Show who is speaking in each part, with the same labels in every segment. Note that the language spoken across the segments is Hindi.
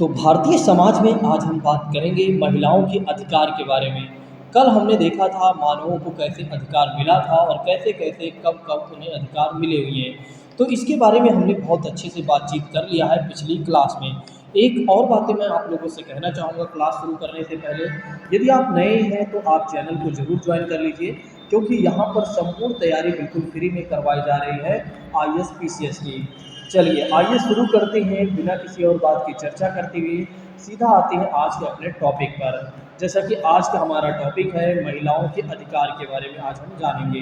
Speaker 1: तो भारतीय समाज में आज हम बात करेंगे महिलाओं के अधिकार के बारे में। कल हमने देखा था मानवों को कैसे अधिकार मिला था और कैसे-कैसे कब-कब उन्हें अधिकार मिले हुए हैं। तो इसके बारे में हमने बहुत अच्छे से बातचीत कर लिया है पिछली क्लास में। एक और बातें मैं आप लोगों से कहना चाहूँगा क्लास शुरू करने से पहले, यदि आप नए हैं तो आप चैनल को ज़रूर जॉइन कर लीजिए, क्योंकि यहाँ पर संपूर्ण तैयारी बिल्कुल फ्री में करवाई जा रही है आईएएस पीसीएस की। चलिए आइए शुरू करते हैं बिना किसी और बात की चर्चा करते हुए, सीधा आते हैं आज के अपने टॉपिक पर। जैसा कि आज का हमारा टॉपिक है महिलाओं के अधिकार के बारे में आज हम जानेंगे।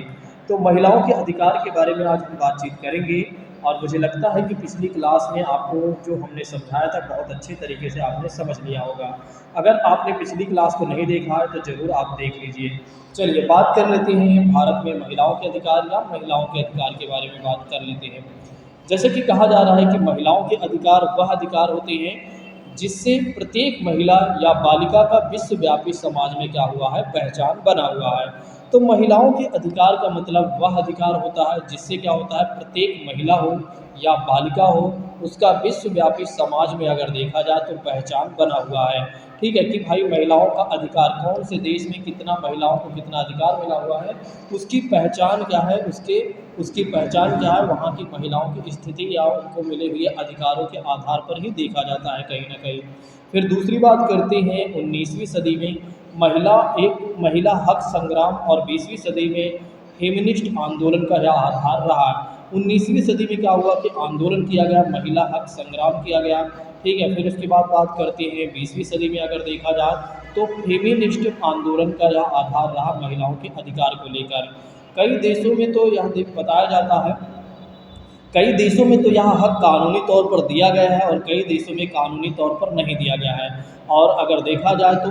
Speaker 1: तो महिलाओं के अधिकार के बारे में आज हम बातचीत करेंगे और मुझे लगता है कि पिछली क्लास में आपको जो हमने समझाया था बहुत अच्छे तरीके से आपने समझ लिया होगा। अगर आपने पिछली क्लास को नहीं देखा है तो ज़रूर आप देख लीजिए। चलिए बात कर लेते हैं भारत में महिलाओं के अधिकार या महिलाओं के अधिकार के बारे में बात कर लेते हैं। जैसे कि कहा जा रहा है कि महिलाओं के अधिकार वह अधिकार होते हैं जिससे प्रत्येक महिला या बालिका का विश्वव्यापी समाज में क्या हुआ है, पहचान बना हुआ है। तो महिलाओं के अधिकार का मतलब वह अधिकार होता है जिससे क्या होता है, प्रत्येक महिला हो या बालिका हो, उसका विश्वव्यापी समाज में अगर देखा जाए तो पहचान बना हुआ है। ठीक है कि भाई महिलाओं का अधिकार कौन से देश में कितना महिलाओं को कितना अधिकार मिला हुआ है, उसकी पहचान क्या है, उसकी पहचान क्या है, वहाँ की महिलाओं की स्थिति या उनको मिले हुए अधिकारों के आधार पर ही देखा जाता है कहीं ना कहीं। फिर दूसरी बात करते हैं 19वीं सदी में महिला हक संग्राम और 20वीं सदी में फेमिनिस्ट आंदोलन का यह आधार रहा है। 19वीं सदी में क्या हुआ कि आंदोलन किया गया, महिला हक संग्राम किया गया। ठीक है, फिर उसके बाद बात करते हैं 20वीं सदी में अगर देखा जाए तो फेमिनिस्ट आंदोलन का यह आधार रहा महिलाओं के अधिकार को लेकर। कई देशों में तो यह बताया जाता है, कई देशों में तो यह हक कानूनी तौर पर दिया गया है और कई देशों में कानूनी तौर पर नहीं दिया गया है। और अगर देखा जाए तो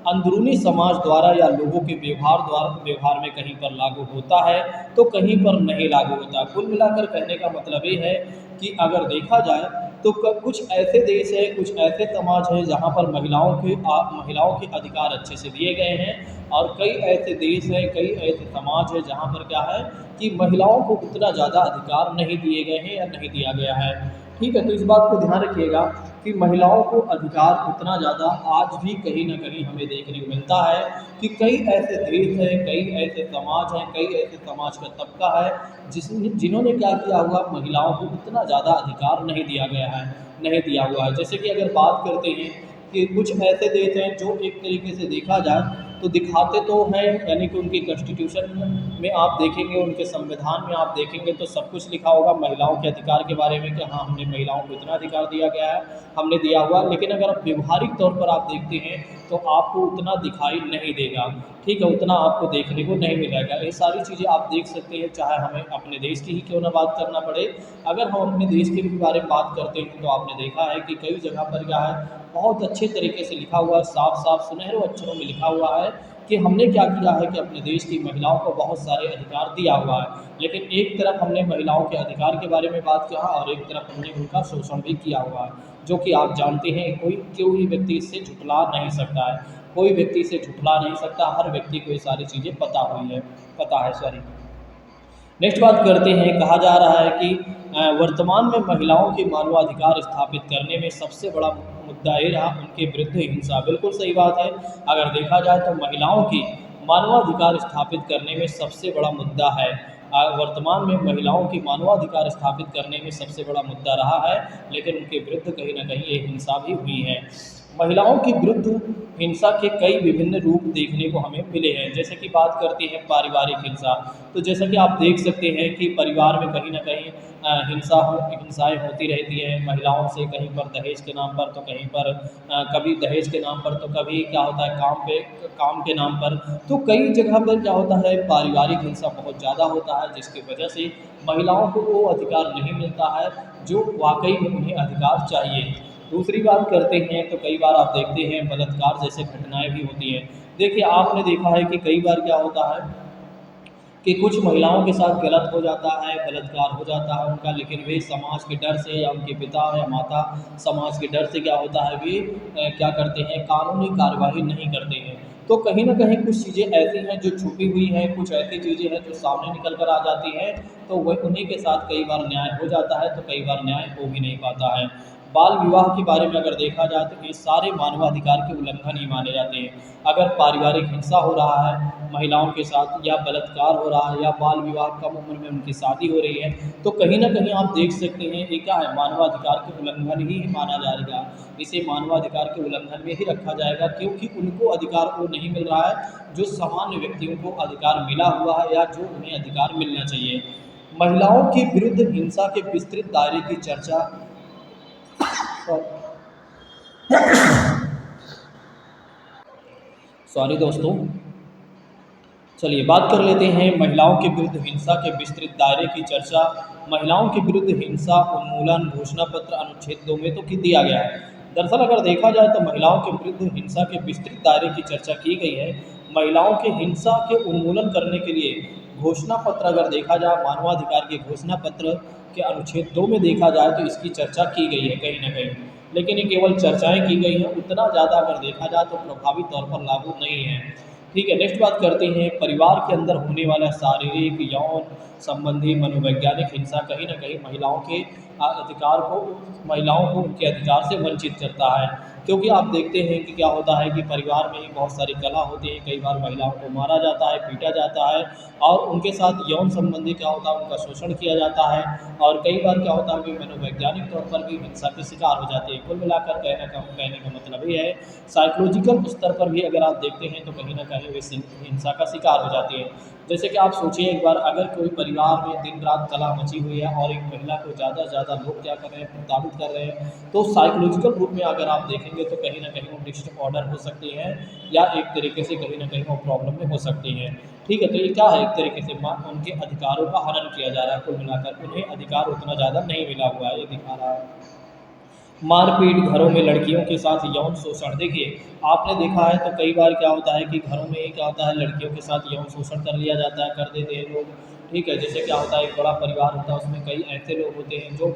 Speaker 1: अंदरूनी समाज द्वारा या लोगों के व्यवहार में कहीं पर लागू होता है तो कहीं पर नहीं लागू होता। कुल मिलाकर कहने का मतलब ये है कि अगर देखा जाए तो कुछ ऐसे देश हैं, कुछ ऐसे समाज हैं जहाँ पर महिलाओं के अधिकार अच्छे से दिए गए हैं और कई ऐसे देश हैं, कई ऐसे समाज हैं जहाँ पर क्या है कि महिलाओं को उतना ज़्यादा अधिकार नहीं दिए गए हैं या नहीं दिया गया है। ठीक है, तो इस बात को ध्यान रखिएगा कि महिलाओं को अधिकार उतना ज़्यादा आज भी कहीं ना कहीं हमें देखने को मिलता है कि कई ऐसे देश हैं, कई ऐसे समाज हैं, कई ऐसे समाज का तबका है जिन्होंने क्या किया हुआ, महिलाओं को उतना ज़्यादा अधिकार नहीं दिया गया है, नहीं दिया हुआ है। जैसे कि अगर बात करते हैं कि कुछ ऐसे देश हैं जो एक तरीके से देखा जाए तो दिखाते तो हैं, यानी कि उनके कॉन्स्टिट्यूशन में आप देखेंगे, उनके संविधान में आप देखेंगे तो सब कुछ लिखा होगा महिलाओं के अधिकार के बारे में कि हाँ हमने महिलाओं को इतना अधिकार दिया गया है, हमने दिया हुआ। लेकिन अगर आप व्यवहारिक तौर पर आप देखते हैं तो आपको उतना दिखाई नहीं देगा। ठीक है, उतना आपको देखने को नहीं मिलेगा। ये सारी चीज़ें आप देख सकते हैं, चाहे हमें अपने देश की ही क्यों ना बात करना पड़े। अगर हम अपने देश के भी बारे में बात करते हैं तो आपने देखा है कि कई जगह पर क्या है, बहुत अच्छे तरीके से लिखा हुआ है, साफ साफ सुनहरे अक्षरों में लिखा हुआ है कि हमने क्या किया है कि अपने देश की महिलाओं को बहुत सारे अधिकार दिया हुआ है। लेकिन एक तरफ हमने महिलाओं के अधिकार के बारे में बात किया और एक तरफ हमने उनका शोषण भी किया हुआ है, जो कि आप जानते हैं कोई व्यक्ति इससे झुठला नहीं सकता है, कोई व्यक्ति इसे झुठला नहीं सकता। हर व्यक्ति को ये सारी चीज़ें पता है सॉरी। नेक्स्ट बात करते हैं, कहा जा रहा है कि वर्तमान में महिलाओं के मानवाधिकार स्थापित करने में सबसे बड़ा मुद्दा ये रहा उनके विरुद्ध हिंसा। बिल्कुल सही बात है। अगर देखा जाए तो महिलाओं की मानवाधिकार स्थापित करने में सबसे बड़ा मुद्दा है, वर्तमान में महिलाओं की मानवाधिकार स्थापित करने में सबसे बड़ा मुद्दा रहा है, लेकिन उनके विरुद्ध कहीं ना कहीं ये हिंसा भी हुई है। महिलाओं के विरुद्ध हिंसा के कई विभिन्न रूप देखने को हमें मिले हैं। जैसे कि बात करते हैं पारिवारिक हिंसा, तो जैसा कि आप देख सकते हैं कि परिवार में कहीं ना कहीं हिंसाएँ होती रहती हैं महिलाओं से, कहीं पर दहेज के नाम पर तो कहीं पर कभी दहेज के नाम पर तो कभी क्या होता है काम के नाम पर। तो कई जगह पर क्या होता है, पारिवारिक हिंसा बहुत ज़्यादा होता है जिसकी वजह से महिलाओं को वो अधिकार नहीं मिलता है जो वाकई में उन्हें अधिकार चाहिए। दूसरी बात करते हैं तो कई बार आप देखते हैं बलात्कार जैसे घटनाएं भी होती हैं। देखिए आपने देखा है कि कई बार क्या होता है कि कुछ महिलाओं के साथ गलत हो जाता है, बलात्कार हो जाता है उनका, लेकिन वे समाज के डर से या उनके पिता या माता समाज के डर से क्या होता है, वे क्या करते हैं, कानूनी कार्यवाही नहीं करते हैं। तो कहीं ना कहीं कुछ चीज़ें ऐसी हैं जो छुपी हुई हैं, कुछ ऐसी चीज़ें हैं जो सामने निकल कर आ जाती हैं, तो वह उन्हीं के साथ कई बार न्याय हो जाता है तो कई बार न्याय हो भी नहीं पाता है। बाल विवाह के बारे में अगर देखा जाए तो ये सारे मानवाधिकार के उल्लंघन ही माने जाते हैं। अगर पारिवारिक हिंसा हो रहा है महिलाओं के साथ, या बलात्कार हो रहा है, या बाल विवाह कम उम्र में उनकी शादी हो रही है, तो कहीं ना कहीं आप देख सकते हैं ये क्या है, मानवाधिकार के उल्लंघन ही माना जाएगा। इसे मानवाधिकार के उल्लंघन में ही रखा जाएगा, क्योंकि उनको अधिकार वो नहीं मिल रहा है जो सामान्य व्यक्तियों को अधिकार मिला हुआ है या जो उन्हें अधिकार मिलना चाहिए। महिलाओं के विरुद्ध हिंसा के विस्तृत दायरे की चर्चा, सॉरी दोस्तों, चलिए बात कर लेते हैं महिलाओं के विरुद्ध हिंसा के विस्तृत दायरे की चर्चा। महिलाओं के विरुद्ध हिंसा उन्मूलन घोषणा पत्र अनुच्छेद 2 में तो दिया गया है। दरअसल अगर देखा जाए तो महिलाओं के विरुद्ध हिंसा के विस्तृत दायरे की चर्चा की गई है। महिलाओं के हिंसा के उन्मूलन करने के लिए घोषणा पत्र अगर देखा जाए, मानवाधिकार के घोषणा पत्र के अनुच्छेद 2 में देखा जाए तो इसकी चर्चा की गई है कहीं ना कहीं, लेकिन ये केवल चर्चाएं की गई हैं, उतना ज़्यादा अगर देखा जाए तो प्रभावी तौर पर लागू नहीं है। ठीक है, नेक्स्ट बात करते हैं परिवार के अंदर होने वाला शारीरिक यौन संबंधी मनोवैज्ञानिक हिंसा कहीं ना कहीं महिलाओं के अधिकार को, महिलाओं को उनके अधिकार से वंचित करता है। क्योंकि आप देखते हैं कि क्या होता है कि परिवार में ही बहुत सारी कला होती है, कई बार महिलाओं को मारा जाता है, पीटा जाता है, और उनके साथ यौन संबंधी क्या होता है, उनका शोषण किया जाता है, और कई बार क्या होता है कि मनोवैज्ञानिक तौर पर भी हिंसा के शिकार हो जाते हैं। कुल मिलाकर कहने का मतलब ये है, साइकोलॉजिकल स्तर पर भी अगर आप देखते हैं तो कहीं ना कहीं वे हिंसा का शिकार हो जाते हैं। जैसे कि आप सोचिए एक बार, अगर कोई परिवार में दिन रात कलह मची हुई है और एक महिला को ज़्यादा से ज़्यादा लोग क्या कर रहे हैं, प्रताड़ित कर रहे हैं, तो साइकोलॉजिकल रूप में अगर आप देखेंगे तो कहीं ना कहीं वो डिसऑर्डर हो सकती हैं, या एक तरीके से कहीं ना कहीं वो प्रॉब्लम में हो सकती हैं। ठीक है, तो ये क्या है, एक तरीके से उनके अधिकारों का हनन किया जा रहा है। कुल मिलाकर उन्हें अधिकार उतना ज़्यादा नहीं मिला हुआ है, ये दिखा रहा है। मारपीट, घरों में लड़कियों के साथ यौन शोषण, देखिए आपने देखा है तो कई बार क्या होता है कि घरों में ही क्या होता है, लड़कियों के साथ यौन शोषण कर लिया जाता है, कर देते हैं लोग। ठीक है, जैसे क्या होता है, एक बड़ा परिवार होता है, उसमें कई ऐसे लोग होते हैं जो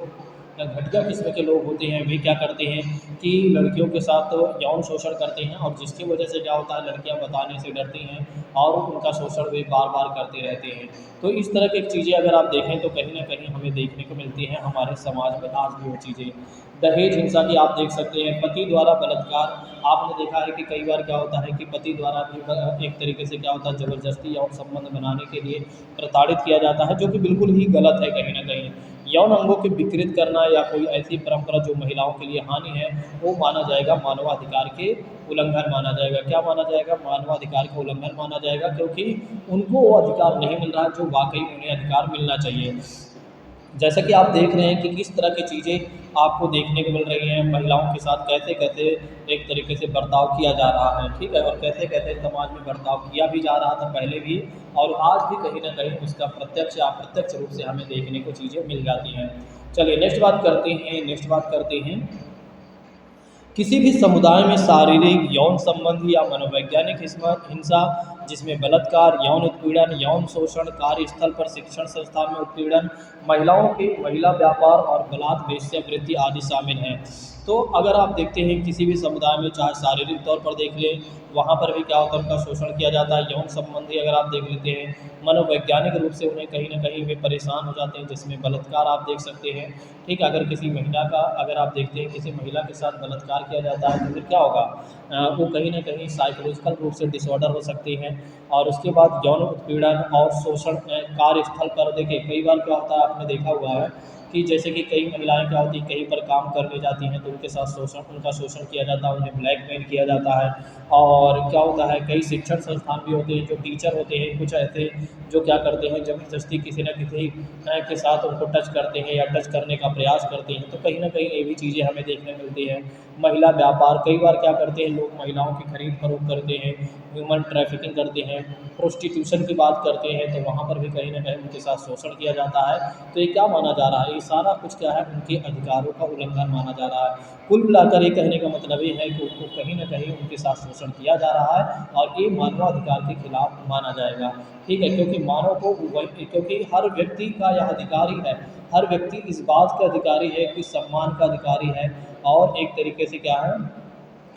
Speaker 1: घटिया किस्म के लोग होते हैं, वे क्या करते हैं कि लड़कियों के साथ यौन शोषण करते हैं, और जिसकी वजह से क्या होता है, लड़कियां बताने से डरती हैं और उनका शोषण वे बार बार करते रहते हैं। तो इस तरह की चीज़ें अगर आप देखें तो कहीं ना कहीं हमें देखने को मिलती हैं हमारे समाज में आज भी वो चीज़ें। दहेज हिंसा की आप देख सकते हैं, पति द्वारा बलात्कार, आपने देखा है कि कई बार क्या होता है कि पति द्वारा भी एक तरीके से क्या होता है, ज़बरदस्ती यौन संबंध बनाने के लिए प्रताड़ित किया जाता है, जो कि बिल्कुल ही गलत है कहीं ना कहीं। यौन अंगों के विकृत करना या कोई ऐसी परंपरा जो महिलाओं के लिए हानि है, वो माना जाएगा मानवाधिकार के उल्लंघन माना जाएगा। क्या माना जाएगा, मानवाधिकार का उल्लंघन माना जाएगा, क्योंकि उनको वो अधिकार नहीं मिल रहा है जो वाकई उन्हें अधिकार मिलना चाहिए। जैसा कि आप देख रहे हैं कि किस तरह की चीज़ें आपको देखने को मिल रही हैं, महिलाओं के साथ कैसे कैसे एक तरीके से बर्ताव किया जा रहा है। ठीक है, और कैसे कैसे समाज में बर्ताव किया भी जा रहा था पहले भी, और आज भी कहीं ना कहीं उसका प्रत्यक्ष या अप्रत्यक्ष रूप से हमें देखने को चीज़ें मिल जाती हैं। चलिए नेक्स्ट बात करते हैं किसी भी समुदाय में शारीरिक यौन संबंधी या मनोवैज्ञानिक हिंसा, जिसमें बलात्कार, यौन उत्पीड़न, यौन शोषण, कार्यस्थल पर, शिक्षण संस्थान में उत्पीड़न, महिला व्यापार और बलात् वेश्यावृत्ति आदि शामिल हैं। तो अगर आप देखते हैं किसी भी समुदाय में, चाहे शारीरिक तौर पर देख लें, वहाँ पर भी क्या होता है, उनका शोषण किया जाता है। यौन संबंधी अगर आप देख लेते हैं, मनोवैज्ञानिक रूप से उन्हें कहीं ना कहीं वे परेशान हो जाते हैं, जिसमें बलात्कार आप देख सकते हैं। ठीक है, अगर किसी महिला का, अगर आप देखते हैं किसी महिला के साथ बलात्कार किया जाता है तो फिर क्या होगा, वो कहीं ना कहीं साइकोलॉजिकल रूप से डिसऑर्डर हो सकती हैं। और उसके बाद यौन उत्पीड़न और शोषण कार्यस्थल पर, देखिए कई बार क्या होता है, आपने देखा हुआ है कि जैसे कि कई महिलाएं क्या होती हैं, कहीं पर काम करने जाती हैं तो उनका शोषण किया जाता है, उन्हें ब्लैकमेल किया जाता है। और क्या होता है, कई शिक्षण संस्थान भी होते हैं, जो टीचर होते हैं कुछ ऐसे, जो क्या करते हैं, ज़बरदस्ती किसी न किसी के साथ उनको टच करते हैं या टच करने का प्रयास करते हैं। तो कहीं ना कहीं ये भी चीज़ें हमें देखने मिलती हैं। महिला व्यापार, कई बार क्या करते हैं लोग, महिलाओं की खरीद फरोख्त करते हैं, ह्यूमन ट्रैफिकिंग करते हैं, प्रोस्टिट्यूशन की बात करते हैं, तो वहाँ पर भी कहीं ना कहीं उनके साथ शोषण किया जाता है। तो ये क्या माना जा रहा है, ये सारा कुछ क्या है, उनके अधिकारों का उल्लंघन माना जा रहा है। कुल मिलाकर ये कहने का मतलब ये है कि उनको कहीं ना कहीं उनके साथ शोषण किया जा रहा है, और ये मानवाधिकार के खिलाफ माना जाएगा। ठीक है, क्योंकि मानव को क्योंकि हर व्यक्ति का यह अधिकार ही है, हर व्यक्ति इस बात का अधिकारी है कि सम्मान का अधिकारी है, और एक तरीके से क्या है,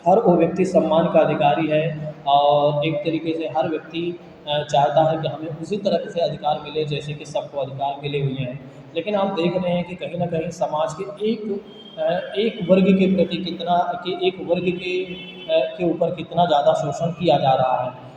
Speaker 1: हर वो व्यक्ति सम्मान का अधिकारी है, और एक तरीके से हर व्यक्ति चाहता है कि हमें उसी तरह से अधिकार मिले जैसे कि सबको अधिकार मिले हुए हैं। लेकिन आप देख रहे हैं कि कहीं ना कहीं समाज के एक एक वर्ग के प्रति कितना कि एक वर्ग के ऊपर कितना ज़्यादा शोषण किया जा रहा है,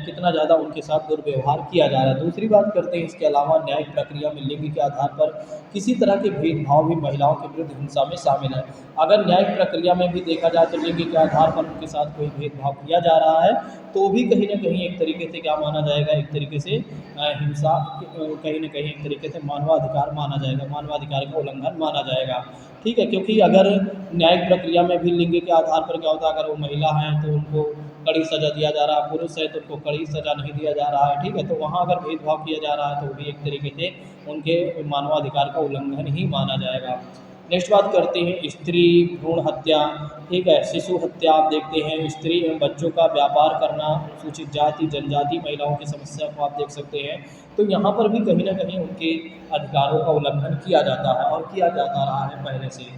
Speaker 1: कितना ज़्यादा उनके साथ दुर्व्यवहार किया जा रहा है। दूसरी बात करते हैं, इसके अलावा न्यायिक प्रक्रिया में लिंग के आधार पर किसी तरह के भेदभाव भी महिलाओं के विरुद्ध हिंसा में शामिल है। अगर न्यायिक प्रक्रिया में भी देखा जाए तो लिंग के आधार पर उनके साथ कोई भेदभाव किया जा रहा है तो भी कहीं न कहीं एक तरीके से क्या माना जाएगा, एक तरीके से हिंसा, कहीं न कहीं एक तरीके से मानवाधिकार माना जाएगा, मानवाधिकार का उल्लंघन माना जाएगा। ठीक है, क्योंकि अगर न्यायिक प्रक्रिया में भी लिंग के आधार पर क्या होता है, अगर वो महिला हैं तो उनको कड़ी सज़ा दिया जा रहा है, पुरुष है तो उनको कड़ी सज़ा नहीं दिया जा रहा है। ठीक है, तो वहाँ अगर भेदभाव किया जा रहा है तो वो भी एक तरीके से उनके मानवाधिकार का उल्लंघन ही माना जाएगा। नेक्स्ट बात करते हैं स्त्री भ्रूण हत्या। ठीक है, शिशु हत्या आप देखते हैं, स्त्री एवं बच्चों का व्यापार करना, अनुसूचित जाति जनजाति महिलाओं की समस्या को आप देख सकते हैं। तो यहाँ पर भी कहीं न कहीं उनके अधिकारों का उल्लंघन किया जाता है और किया जाता रहा है पहले से।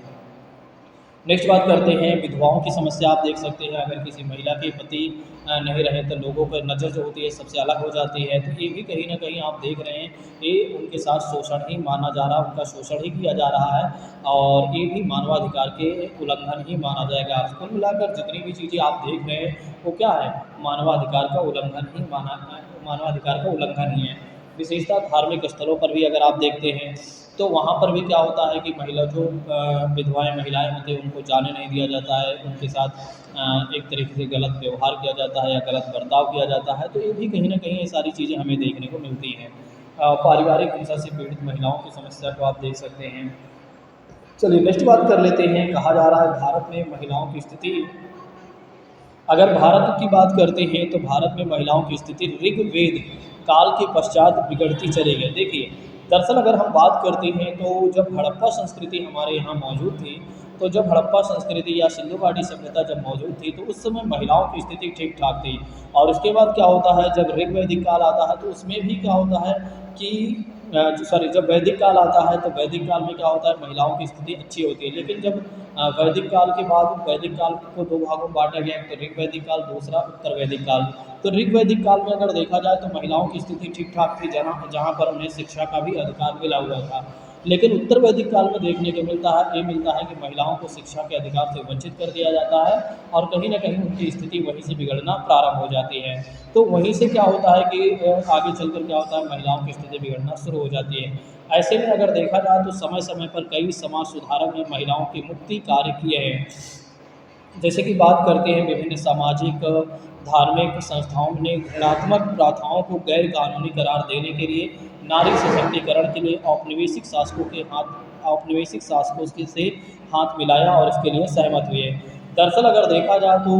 Speaker 1: नेक्स्ट बात करते हैं विधवाओं की समस्या। आप देख सकते हैं अगर किसी महिला के पति नहीं रहे तो लोगों पर नज़र जो होती है सबसे अलग हो जाती है। तो ये भी कहीं न कहीं आप देख रहे हैं, ये उनके साथ शोषण ही माना जा रहा है, उनका शोषण ही किया जा रहा है और ये भी मानवाधिकार के उल्लंघन ही माना जाएगा। कुल मिलाकर जितनी भी चीज़ें आप देख रहे हैं वो क्या है, मानवाधिकार का उल्लंघन ही मानवाधिकार का उल्लंघन ही है। विशेषतः धार्मिक स्थलों पर भी अगर आप देखते हैं तो वहाँ पर भी क्या होता है कि महिला जो विधवाएँ महिलाएँ होती हैं उनको जाने नहीं दिया जाता है, उनके साथ एक तरीके से गलत व्यवहार किया जाता है या गलत बर्ताव किया जाता है। तो ये भी कहीं न कहीं ये सारी चीज़ें हमें देखने को मिलती हैं। पारिवारिक हिंसा से पीड़ित महिलाओं की समस्या को आप देख सकते हैं। चलिए नेक्स्ट बात कर लेते हैं। कहा जा रहा है भारत में महिलाओं की स्थिति, अगर भारत की बात करते हैं तो भारत में महिलाओं की स्थिति ऋग्वेद काल के पश्चात बिगड़ती चली गई। देखिए, दरअसल अगर हम बात करते हैं तो जब हड़प्पा संस्कृति हमारे यहाँ मौजूद थी, तो जब हड़प्पा संस्कृति या सिंधु घाटी सभ्यता जब मौजूद थी तो उस समय महिलाओं की स्थिति ठीक ठाक थी। और उसके बाद क्या होता है, जब ऋग्वैदिक काल आता है तो उसमें भी क्या होता है कि जब वैदिक काल आता है तो वैदिक काल में क्या होता है, महिलाओं की स्थिति अच्छी होती है। लेकिन जब वैदिक काल के बाद वैदिक काल को दो भागों में बांटा गया, तो ऋग्वैदिक काल दूसरा उत्तर वैदिक काल। तो ऋग्वैदिक काल में अगर देखा जाए तो महिलाओं की स्थिति ठीक ठाक थी, जहाँ जहाँ पर उन्हें शिक्षा का भी अधिकार मिला हुआ था। लेकिन उत्तर वैदिक काल में देखने को मिलता है कि महिलाओं को शिक्षा के अधिकार से वंचित कर दिया जाता है और कहीं न कहीं उनकी स्थिति वहीं से बिगड़ना प्रारंभ हो जाती है। तो वहीं से क्या होता है कि आगे चलकर क्या होता है, महिलाओं की स्थिति बिगड़ना शुरू हो जाती है। ऐसे में अगर देखा जाए तो समय समय पर कई समाज सुधारक ने महिलाओं की मुक्ति कार्य किए हैं। जैसे कि बात करते हैं विभिन्न सामाजिक धार्मिक संस्थाओं ने घृणात्मक प्रथाओं को गैर कानूनी करार देने के लिए, नारी सशक्तिकरण के लिए औपनिवेशिक शासकों से हाथ मिलाया और इसके लिए सहमत हुए। दरअसल अगर देखा जाए तो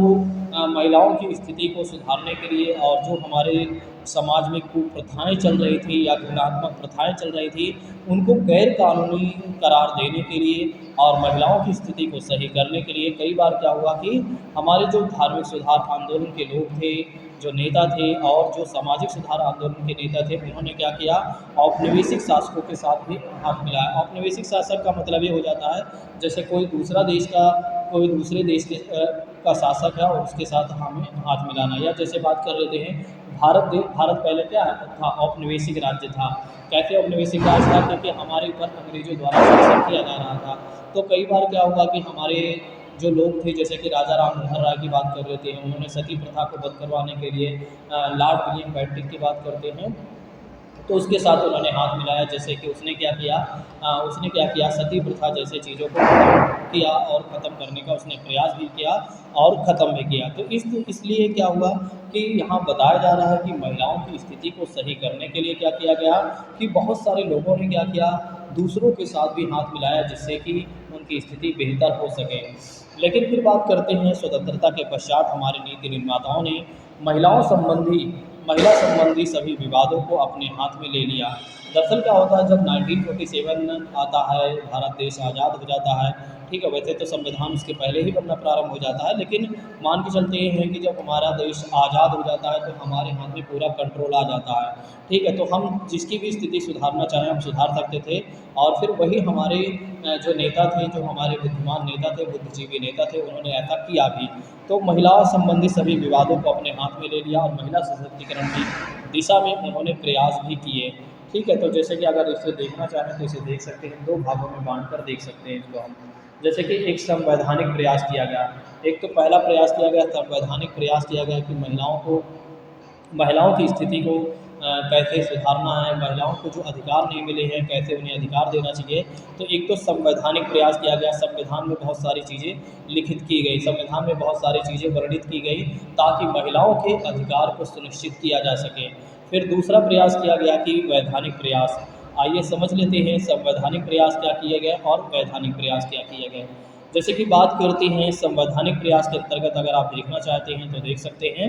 Speaker 1: महिलाओं की स्थिति को सुधारने के लिए और जो हमारे समाज में कुप्रथाएं चल रही थी या घृणात्मक प्रथाएं चल रही थी, उनको गैर कानूनी करार देने के लिए और महिलाओं की स्थिति को सही करने के लिए कई बार क्या हुआ कि हमारे जो धार्मिक सुधार आंदोलन के लोग थे, जो नेता थे और जो सामाजिक सुधार आंदोलन के नेता थे, उन्होंने क्या किया, औपनिवेशिक शासकों के साथ भी हाथ मिलाया। औपनिवेशिक शासक का मतलब ये हो जाता है जैसे कोई दूसरे देश का शासक है और उसके साथ हमें हाथ मिलाना। या जैसे बात कर लेते हैं भारत पहले क्या था, औपनिवेशिक राज्य था। कैसे औपनिवेशिक राज्य था, क्योंकि हमारे ऊपर अंग्रेजों द्वारा शासन किया जा रहा था। तो कई बार क्या हुआ कि हमारे जो लोग थे, जैसे कि राजा राम मोहन राय की बात कर लेते हैं, उन्होंने सती प्रथा को बंद करवाने के लिए लॉर्ड विलियम बेंटिक की बात करते हैं तो उसके साथ उन्होंने हाथ मिलाया। जैसे कि उसने क्या किया, सती प्रथा जैसे चीज़ों को ख़त्म किया और ख़त्म करने का उसने प्रयास भी किया और ख़त्म भी किया। तो इसलिए क्या हुआ कि यहाँ बताया जा रहा है कि महिलाओं की स्थिति को सही करने के लिए क्या किया गया कि बहुत सारे लोगों ने क्या किया, दूसरों के साथ भी हाथ मिलाया जिससे कि उनकी स्थिति बेहतर हो सके। लेकिन फिर बात करते हैं स्वतंत्रता के पश्चात हमारे नीति निर्माताओं ने महिला संबंधी सभी विवादों को अपने हाथ में ले लिया। दरअसल क्या होता है, जब 1947 आता है, भारत देश आज़ाद हो जाता है। ठीक है, वैसे तो संविधान उसके पहले ही बनना प्रारंभ हो जाता है, लेकिन मान के चलते ये हैं कि जब हमारा देश आज़ाद हो जाता है तो हमारे हाथ में पूरा कंट्रोल आ जाता है। ठीक है, तो हम जिसकी भी स्थिति सुधारना चाहें हम सुधार सकते थे। और फिर वही हमारे जो नेता थे, जो हमारे बुद्धिमान नेता थे, बुद्धिजीवी नेता थे, उन्होंने ऐसा किया भी। तो महिलाओं संबंधी सभी विवादों को अपने हाथ में ले लिया और महिला सशक्तिकरण की दिशा में उन्होंने प्रयास भी किए। ठीक है, तो जैसे कि अगर इसे देखना चाहें तो इसे देख सकते हैं, दो भागों में बांट कर देख सकते हैं इसको हम। जैसे कि एक संवैधानिक प्रयास किया गया। एक तो पहला प्रयास किया गया, संवैधानिक प्रयास किया गया कि महिलाओं की स्थिति को कैसे सुधारना है, महिलाओं को जो अधिकार नहीं मिले हैं कैसे उन्हें अधिकार देना चाहिए। तो एक तो संवैधानिक प्रयास किया गया, संविधान में बहुत सारी चीज़ें लिखित की गई, संविधान में बहुत सारी चीज़ें वर्णित की गई ताकि महिलाओं के अधिकार को सुनिश्चित किया जा सके। फिर दूसरा प्रयास किया गया कि वैधानिक प्रयास। आइए समझ लेते हैं संवैधानिक प्रयास क्या किए गए और वैधानिक प्रयास क्या किए गए। जैसे कि बात करते हैं संवैधानिक प्रयास के अंतर्गत, अगर आप देखना चाहते हैं तो देख सकते हैं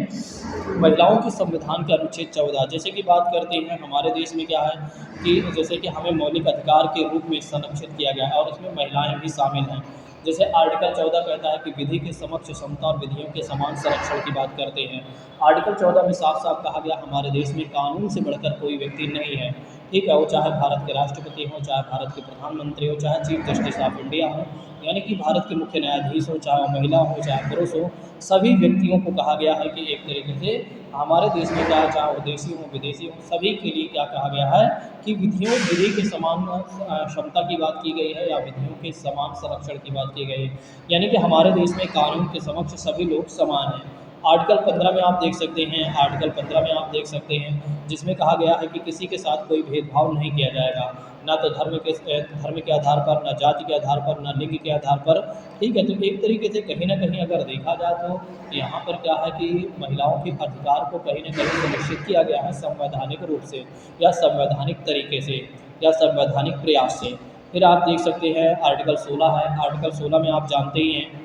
Speaker 1: महिलाओं की संविधान के अनुच्छेद 14। जैसे कि बात करते हैं हमारे देश में क्या है कि जैसे कि हमें मौलिक अधिकार के रूप में संरक्षित किया गया है और इसमें महिलाएं भी शामिल हैं। जैसे आर्टिकल 14 कहता है कि विधि के समक्ष समता और विधियों के समान संरक्षण की बात करते हैं। आर्टिकल 14 में साफ साफ कहा गया हमारे देश में कानून से बढ़कर कोई व्यक्ति नहीं है, ठीक है, वो चाहे भारत के राष्ट्रपति हो, चाहे भारत के प्रधानमंत्री हो, चाहे चीफ जस्टिस ऑफ इंडिया हो, यानी कि भारत के मुख्य न्यायाधीश हो, चाहे वो महिला हो चाहे पुरुष हो, सभी व्यक्तियों को कहा गया है कि एक तरीके से हमारे देश में क्या, चाहे वो देशी हो विदेशी हो, सभी के लिए क्या कहा गया है कि विधि के समान क्षमता की बात की गई है या विधियों के समान संरक्षण की बात की गई है। यानी कि हमारे देश में कानून के समक्ष सभी लोग समान हैं। आर्टिकल 15 में आप देख सकते हैं, आर्टिकल 15 में आप देख सकते हैं जिसमें कहा गया है कि किसी के साथ कोई भेदभाव नहीं किया जाएगा, ना तो धर्म के आधार पर, ना जाति के आधार पर, ना लिंग के आधार पर, ठीक है। तो एक तरीके से कहीं ना कहीं अगर देखा जाए तो यहाँ पर क्या है कि महिलाओं के अधिकार को कहीं ना कहीं सुनिश्चित किया गया है संवैधानिक रूप से या संवैधानिक तरीके से या संवैधानिक प्रयास से। फिर आप देख सकते हैं आर्टिकल 16 है। आर्टिकल 16 में आप जानते ही हैं,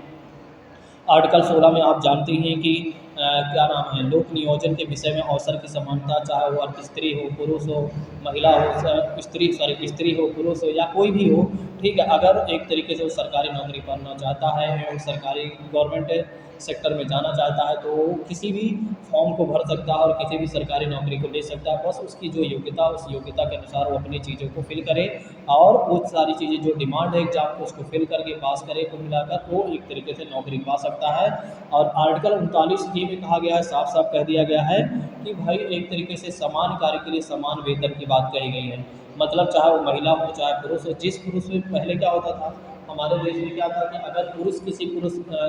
Speaker 1: आर्टिकल 16 में आप जानते हैं कि क्या नाम है, लोक नियोजन के विषय में अवसर की समानता, चाहे वो स्त्री हो पुरुष हो, महिला हो, स्त्री हो पुरुष हो या कोई भी हो, ठीक है। अगर एक तरीके से वो सरकारी नौकरी करना चाहता है एवं सरकारी गवर्नमेंट सेक्टर में जाना चाहता है तो वो किसी भी फॉर्म को भर सकता है और किसी भी सरकारी नौकरी को ले सकता है। बस उसकी जो योग्यता, उस योग्यता के अनुसार वो अपनी चीज़ों को फिल करे और वो सारी चीज़ें जो डिमांड है एग्जाम को उसको फिल करके पास करे, कुल मिलाकर वो एक तरीके से नौकरी पा सकता है। और आर्टिकल 39 में कहा गया है, साफ साफ कह दिया गया है कि भाई एक तरीके से समान कार्य के लिए समान वेतन की बात कही गई है। मतलब चाहे वो महिला हो चाहे पुरुष हो, जिस पुरुष में पहले क्या होता था हमारे देश में क्या था कि अगर पुरुष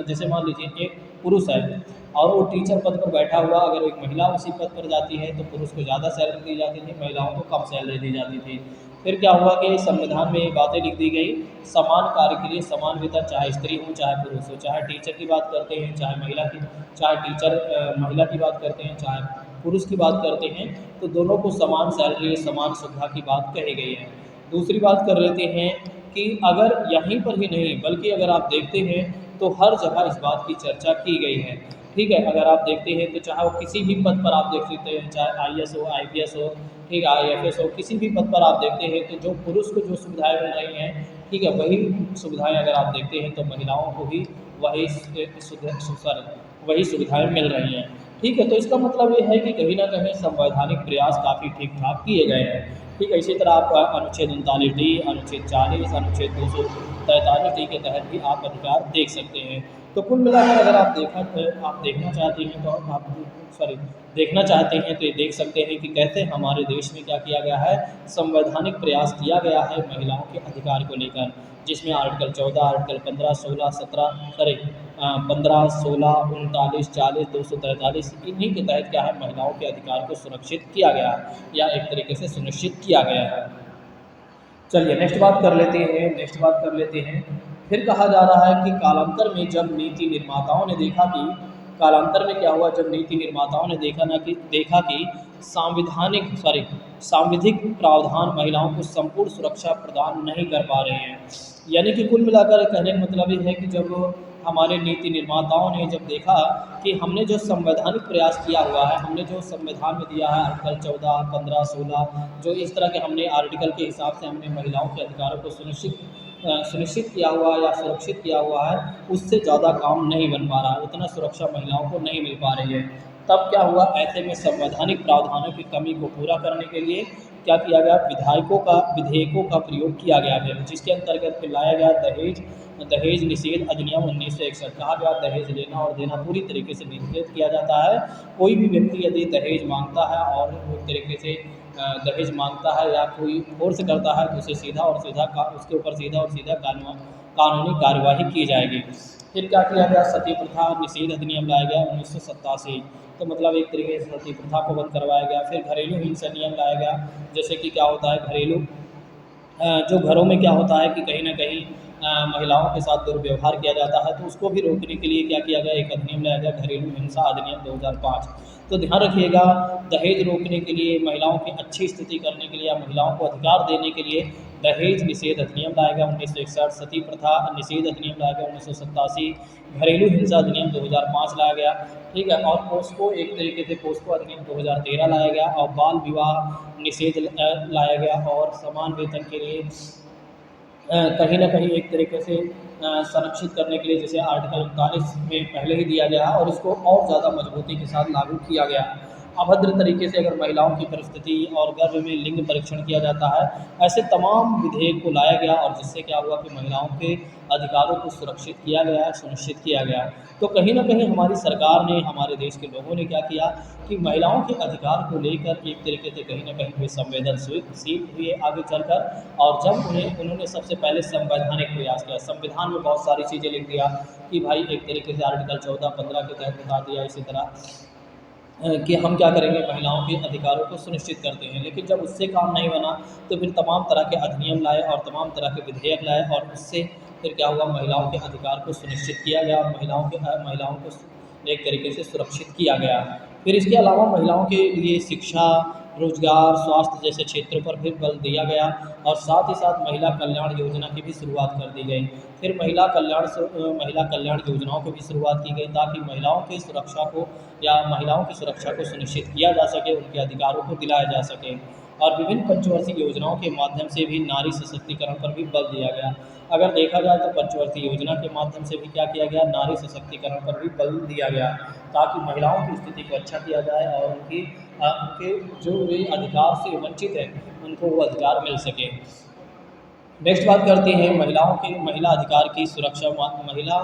Speaker 1: जैसे मान लीजिए एक पुरुष है और वो टीचर पद पर बैठा हुआ, अगर एक महिला उसी पद पर जाती है तो पुरुष को ज़्यादा सैलरी दी जाती थी, महिलाओं को कम सैलरी दी जाती थी। फिर क्या हुआ कि संविधान में ये बातें लिख दी गई, समान कार्य के लिए समान वेतन, चाहे स्त्री हो चाहे पुरुष हो, चाहे टीचर की बात करते हैं चाहे महिला की बात करते हैं चाहे पुरुष की बात करते हैं, तो दोनों को समान सैलरी समान सुविधा की बात कही गई है। दूसरी बात कर लेते हैं कि अगर यहीं पर ही नहीं बल्कि अगर आप देखते हैं तो हर जगह इस बात की चर्चा की गई है, ठीक है। अगर आप देखते हैं तो चाहे वो किसी भी पद पर आप देख सकते हैं, चाहे IAS हो IPS हो, ठीक है, IFS हो, किसी भी पद पर आप देखते हैं तो जो पुरुष को जो सुविधाएं मिल रही हैं, ठीक है, वही सुविधाएं अगर आप देखते हैं तो महिलाओं को भी वही सुविधाएं मिल रही हैं, ठीक है। तो इसका मतलब ये है कि कहीं ना कहीं संवैधानिक प्रयास काफ़ी ठीक ठाक किए गए हैं, ठीक है। इसी तरह आप अनुच्छेद 39D, अनुच्छेद 40, अनुच्छेद 243D के तहत भी आप अधिकार देख सकते हैं। तो कुल मिलाकर अगर आप देखना चाहते हैं तो देखना चाहते हैं तो ये देख सकते हैं कि कैसे हमारे देश में क्या किया गया है, संवैधानिक प्रयास किया गया है महिलाओं के अधिकार को लेकर, जिसमें आर्टिकल 14, आर्टिकल 15, 16, 15, 16, 39, 40, 243 इन्हीं के तहत क्या है महिलाओं के अधिकार को सुरक्षित किया गया है या एक तरीके से सुनिश्चित किया गया है। चलिए नेक्स्ट बात कर लेते हैं। फिर कहा जा रहा है कि कालांतर में जब नीति निर्माताओं ने देखा कि कालांतर में क्या हुआ, जब नीति निर्माताओं ने देखा कि सांविधिक प्रावधान महिलाओं को संपूर्ण सुरक्षा प्रदान नहीं कर पा रहे हैं। यानी कि कुल मिलाकर कहने का मतलब ये है कि जब हमारे नीति निर्माताओं ने जब देखा कि हमने जो संवैधानिक प्रयास किया हुआ है, हमने जो संविधान में दिया है आर्टिकल 14, 15, 16, जो इस तरह के हमने आर्टिकल के हिसाब से हमने महिलाओं के अधिकारों को सुनिश्चित किया हुआ या सुरक्षित किया हुआ है, उससे ज़्यादा काम नहीं बन पा रहा है, उतना सुरक्षा महिलाओं को नहीं मिल पा रही है। तब क्या हुआ, ऐसे में संवैधानिक प्रावधानों की कमी को पूरा करने के लिए क्या किया गया, विधेयकों का प्रयोग किया गया है, जिसके अंतर्गत फिर लाया गया दहेज निषेध अधिनियम 1961। कहा गया दहेज लेना और देना पूरी तरीके से निषेध किया जाता है। कोई भी व्यक्ति यदि दहेज मांगता है और एक तरीके से दहेज मांगता है या कोई फोर्स करता है तो उसे सीधा और सीधा उसके ऊपर सीधा और सीधा कानूनी कार्यवाही की जाएगी। फिर क्या किया गया, सती प्रथा निषेध अधिनियम लाया गया 1987। तो मतलब एक तरीके से सती प्रथा को बंद करवाया गया। फिर घरेलू हिंसा नियम लाया गया, जैसे कि क्या होता है घरेलू जो घरों में क्या होता है कि कहीं न कहीं महिलाओं के साथ दुर्व्यवहार किया जाता है, तो उसको भी रोकने के लिए क्या किया गया, एक अधिनियम लाया गया घरेलू हिंसा अधिनियम 2005। तो ध्यान रखिएगा, दहेज रोकने के लिए, महिलाओं की अच्छी स्थिति करने के लिए या महिलाओं को अधिकार देने के लिए दहेज निषेध अधिनियम लाया गया 1961, सती प्रथा निषेध अधिनियम लाया गया 1987, घरेलू हिंसा अधिनियम 2005 लाया गया। ठीक है, और पोस्को एक तरीके से पोस्को अधिनियम 2013 लाया गया, और बाल विवाह निषेध लाया गया, और समान वेतन के लिए कहीं न कहीं एक तरीके से संरक्षित करने के लिए जैसे आर्टिकल 39 में पहले ही दिया गया और इसको और ज़्यादा मजबूती के साथ लागू किया गया। अभद्र तरीके से अगर महिलाओं की परिस्थिति और गर्भ में लिंग परीक्षण किया जाता है, ऐसे तमाम विधेयक को लाया गया और जिससे क्या हुआ कि महिलाओं के अधिकारों को सुरक्षित किया गया है, सुनिश्चित किया गया है। तो कहीं न कहीं हमारी सरकार ने, हमारे देश के लोगों ने क्या किया कि महिलाओं के अधिकार को लेकर एक तरीके से कहीं न कहीं वे संवेदनशील हुए आगे चलकर, और जब उन्होंने सबसे पहले संवैधानिक प्रयास किया। संविधान में बहुत सारी चीज़ें लिख दिया कि भाई एक तरीके से आर्टिकल 14-15 के तहत बता दिया इसी तरह कि हम क्या करेंगे, महिलाओं के अधिकारों को सुनिश्चित करते हैं। लेकिन जब उससे काम नहीं बना तो फिर तमाम तरह के अधिनियम लाए और तमाम तरह के विधेयक लाए, और उससे फिर क्या हुआ, महिलाओं के अधिकार को सुनिश्चित किया गया और महिलाओं को एक तरीके से सुरक्षित किया गया। फिर इसके अलावा महिलाओं के लिए शिक्षा, रोजगार, स्वास्थ्य जैसे क्षेत्रों पर भी बल दिया गया, और साथ ही साथ महिला कल्याण योजना की भी शुरुआत कर दी गई। फिर महिला कल्याण योजनाओं की भी शुरुआत की गई ताकि महिलाओं की सुरक्षा को या महिलाओं की सुरक्षा को सुनिश्चित किया जा सके, उनके अधिकारों को दिलाया जा सके। और विभिन्न पंचवर्षीय योजनाओं के माध्यम से भी नारी सशक्तिकरण पर भी बल दिया गया। अगर देखा जाए तो पंचवर्षीय योजना के माध्यम से भी क्या किया गया, नारी सशक्तिकरण पर भी बल दिया गया ताकि महिलाओं की स्थिति को अच्छा किया जाए और उनके जो वे अधिकार से वंचित हैं उनको वो अधिकार मिल सके। नेक्स्ट बात करते हैं महिला अधिकार की सुरक्षा, महिला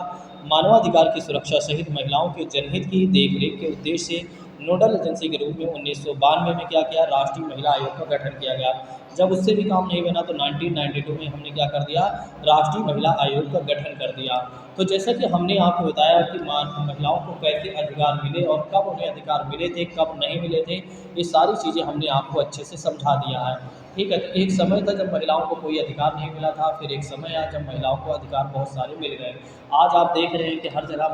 Speaker 1: मानवाधिकार की सुरक्षा सहित महिलाओं के जनहित की देखरेख के उद्देश्य से नोडल एजेंसी के रूप में 1992 में क्या किया, राष्ट्रीय महिला आयोग का गठन किया गया। जब उससे भी काम नहीं बना तो 1992 में हमने क्या कर दिया, राष्ट्रीय महिला आयोग का गठन कर दिया। तो जैसा कि हमने आपको बताया कि महिलाओं को कैसे अधिकार मिले और कब उन्हें अधिकार मिले थे, कब नहीं मिले थे, ये सारी चीज़ें हमने आपको अच्छे से समझा दिया है। ठीक है, तो एक समय था जब महिलाओं को कोई अधिकार नहीं मिला था, फिर एक समय आया जब महिलाओं को अधिकार बहुत सारे मिल गए। आज आप देख रहे हैं कि हर जगह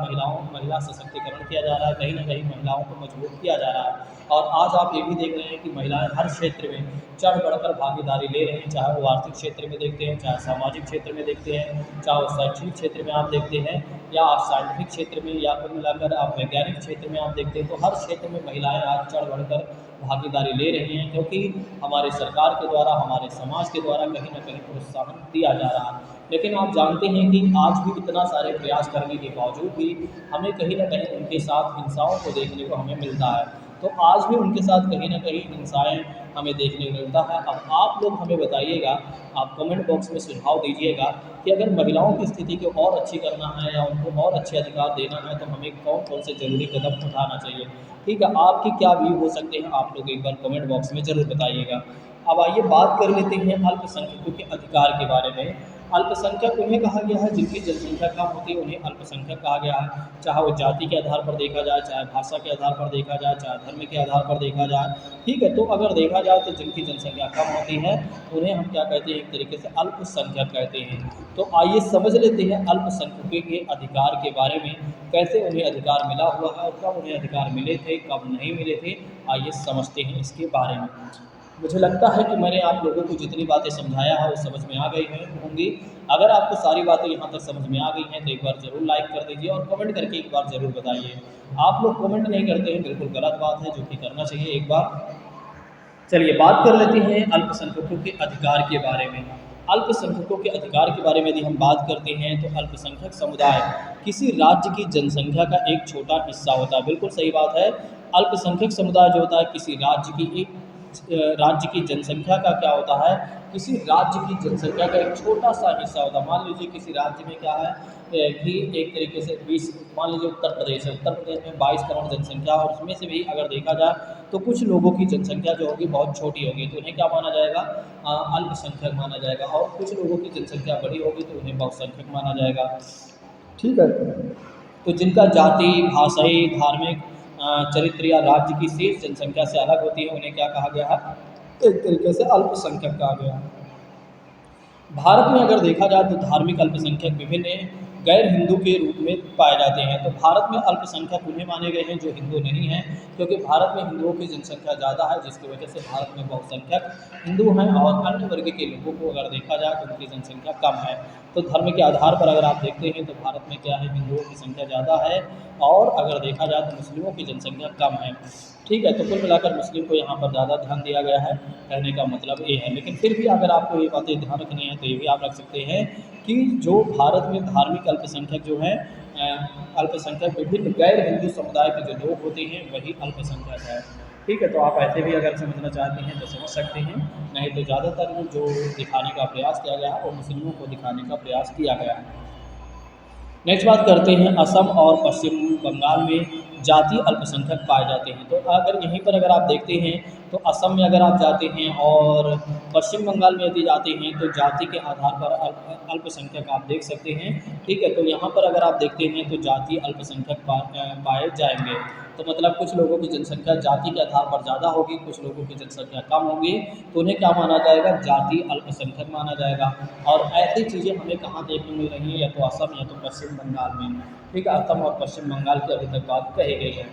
Speaker 1: महिला सशक्तिकरण किया जा रहा है, कहीं ना कहीं महिलाओं को मजबूत किया जा रहा है। और आज आप ये भी देख रहे हैं कि महिलाएं हर क्षेत्र में चढ़ बढ़कर भागीदारी ले रही हैं, चाहे वो आर्थिक क्षेत्र में देखते हैं, चाहे सामाजिक क्षेत्र में देखते हैं, चाहे वो शैक्षणिक क्षेत्र में आप देखते हैं, या आप साइंटिफिक क्षेत्र में, या कुल मिलाकर आप वैज्ञानिक क्षेत्र में आप देखते हैं। तो हर क्षेत्र में महिलाएं आज चढ़ बढ़कर भागीदारी ले रही हैं, क्योंकि हमारे सरकार के द्वारा, हमारे समाज के द्वारा कहीं ना कहीं प्रोत्साहन दिया जा रहा है। लेकिन आप जानते हैं कि आज भी इतना सारे प्रयास करने के बावजूद भी हमें कहीं ना कहीं उनके साथ हिंसाओं को देखने को हमें मिलता है। तो आज भी उनके साथ कहीं ना कहीं हिंसाएँ हमें देखने को मिलता है। अब आप लोग हमें बताइएगा, आप कमेंट बॉक्स में सुझाव दीजिएगा कि अगर महिलाओं की स्थिति को और अच्छी करना है या उनको और अच्छे अधिकार देना है तो हमें कौन कौन से ज़रूरी कदम उठाना चाहिए। ठीक है, आपके क्या व्यू हो सकते हैं, आप लोग एक बार कमेंट बॉक्स में ज़रूर बताइएगा। अब आइए बात कर लेते हैं अल्पसंख्यकों के अधिकार के बारे में। अल्पसंख्यक उन्हें कहा गया है जिनकी जनसंख्या कम होती है, उन्हें अल्पसंख्यक कहा गया है। चाहे वो जाति के आधार पर देखा जाए, चाहे भाषा के आधार पर देखा जाए, चाहे धर्म के आधार पर देखा जाए। ठीक है, तो अगर देखा जाए तो जिनकी जनसंख्या कम होती है उन्हें हम क्या कहते हैं, एक तरीके से अल्पसंख्यक कहते हैं। तो आइए समझ लेते हैं अल्पसंख्यकों के अधिकार के बारे में, कैसे उन्हें अधिकार मिला हुआ है और कब उन्हें अधिकार मिले थे, कब नहीं मिले थे। आइए समझते हैं इसके बारे में। मुझे लगता है कि मैंने आप लोगों को जितनी बातें समझाया है वो समझ में आ गई होंगी। अगर आपको सारी बातें यहाँ तक समझ में आ गई हैं तो एक बार ज़रूर लाइक कर दीजिए और कमेंट करके एक बार ज़रूर बताइए। आप लोग कमेंट नहीं करते हैं, बिल्कुल गलत बात है, जो कि करना चाहिए एक बार। चलिए बात कर लेते हैं अल्पसंख्यकों के अधिकार के बारे में। अल्पसंख्यकों के अधिकार के बारे में यदि हम बात करते हैं तो अल्पसंख्यक समुदाय किसी राज्य की जनसंख्या का एक छोटा हिस्सा होता है। बिल्कुल सही बात है। अल्पसंख्यक समुदाय जो होता है किसी राज्य की एक राज्य की जनसंख्या का क्या होता है, किसी राज्य की जनसंख्या का एक छोटा सा हिस्सा होता है। मान लीजिए किसी राज्य में क्या है कि एक तरीके से 20, मान लीजिए उत्तर प्रदेश है, उत्तर प्रदेश में 22 करोड़ जनसंख्या, और उसमें से भी अगर देखा जाए तो कुछ लोगों की जनसंख्या जो होगी बहुत छोटी होगी, तो उन्हें क्या माना जाएगा, अल्पसंख्यक माना जाएगा। और कुछ लोगों की जनसंख्या बड़ी होगी तो उन्हें बहुसंख्यक माना जाएगा। ठीक है, तो जिनका जाति, भाषाई, धार्मिक चरित्र या राज्य की शेष जनसंख्या से अलग होती है उन्हें क्या कहा गया है, एक तरीके से अल्पसंख्यक कहा गया है। भारत में अगर देखा जाए तो धार्मिक अल्पसंख्यक विभिन्न गैर हिंदू के रूप में पाए जाते हैं। तो भारत में अल्पसंख्यक उन्हें माने गए हैं जो हिंदू नहीं हैं, क्योंकि भारत में हिंदुओं की जनसंख्या ज़्यादा है, जिसकी वजह से भारत में बहुसंख्यक हिंदू हैं, और अन्य वर्ग के लोगों को अगर देखा जाए तो उनकी जनसंख्या कम है। तो धर्म के आधार पर अगर आप देखते हैं तो भारत में क्या है, हिंदुओं की संख्या ज़्यादा है, और अगर देखा जाए तो मुस्लिमों की जनसंख्या कम है। ठीक है, तो कुल मिलाकर मुस्लिम को यहाँ पर ज़्यादा ध्यान दिया गया है, कहने का मतलब ये है। लेकिन फिर भी अगर आपको ये बातें ध्यान रखनी है तो ये भी आप रख सकते हैं कि जो भारत में धार्मिक अल्पसंख्यक जो हैं, अल्पसंख्यक विभिन्न गैर हिंदू समुदाय के जो लोग होते हैं वही अल्पसंख्यक है। ठीक है, तो आप ऐसे भी अगर समझना चाहते हैं तो समझ सकते हैं, नहीं तो ज़्यादातर जो दिखाने का प्रयास किया गया है वो मुस्लिमों को दिखाने का प्रयास किया गया है। नेक्स्ट बात करते हैं, असम और पश्चिम बंगाल में जातीय अल्पसंख्यक पाए जाते हैं। तो अगर यहीं पर अगर आप देखते हैं तो असम में अगर आप जाते हैं और पश्चिम बंगाल में यदि जाते हैं तो जाति के आधार पर अल्पसंख्यक आप देख सकते हैं। ठीक है, तो यहाँ पर अगर आप देखते हैं तो जातीय अल्पसंख्यक पाए जाएंगे। तो मतलब कुछ लोगों की जनसंख्या जाति के आधार पर ज़्यादा होगी, कुछ लोगों की जनसंख्या कम होगी, तो उन्हें क्या माना जाएगा, जातीय अल्पसंख्यक माना जाएगा। और ऐसी चीज़ें हमें कहाँ देखने मिल रही हैं, या तो असम या तो पश्चिम बंगाल में। ठीक है, असम और पश्चिम बंगाल की अभी तक बात कही गई है।